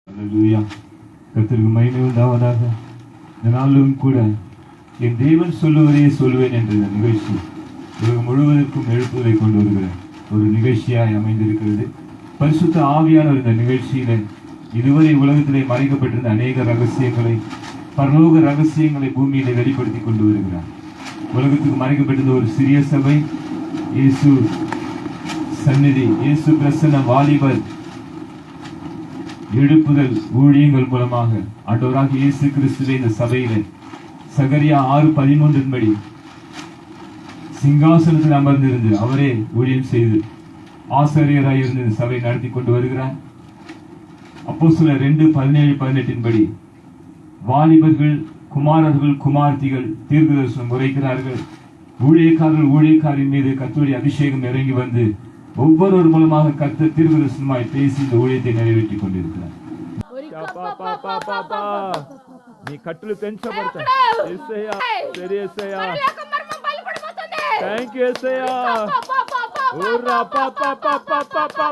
அல்லேலூயா. கர்த்தருக்கு மகிமை உண்டாவதாக. இந்த நாளிலும் கூட என் தேவன் சொல்லுவதே சொல்லுவேன் என்ற இந்த நிகழ்ச்சி உலகம் முழுவதற்கும் எழுப்புதலை கொண்டு வருகிற ஒரு நிகழ்ச்சியாய் அமைந்திருக்கிறது. பரிசுத்த ஆவியானவர் இந்த நிகழ்ச்சியில இதுவரை உலகத்திலே மறைக்கப்பட்டிருந்த அநேக ரகசியங்களை, பரலோக ரகசியங்களை பூமியிலே வெளிப்படுத்தி கொண்டு வருகிறார். உலகத்துக்கு மறைக்கப்பட்டிருந்த ஒரு சிறிய சபை, இயேசு சந்நிதி, இயேசு பிரசன்ன வாலிபர் எழுப்புதல் ஊழியங்கள் மூலமாக ஆண்டவராக இயேசு கிறிஸ்துவை இந்த சபையிலே சகரியா 6:13 படி சிங்காசனத்தில் அமர்ந்திருந்து அவரே ஊழியம் செய்து ஆசாரியராய் இருந்து இந்த சபை நடத்தி கொண்டு வருகிறார். அப்போஸ்தலர் 2:17-18 படி வாலிபர்கள், குமாரர்கள், குமார்த்திகள் தீர்க்கதரிசனம் உரைக்கிறார்கள். ஊழியக்காரர்கள், ஊழியக்காரின் மீது கர்த்தருடைய அபிஷேகம் இறங்கி வந்து ஒவ்வொருவர் மூலமாக கர்த்தர் தீர்க்கதரிசனமாய் பேசி இந்த ஊழியத்தை நிறைவேற்றி கொண்டிருக்கிறார். నీ కట్టులు పెంచబడతాయి. యేసయ్యా, సరే యేసయ్యా, థాంక్యూ యేసయ్యా. ఓ రా పా పా పా పా పా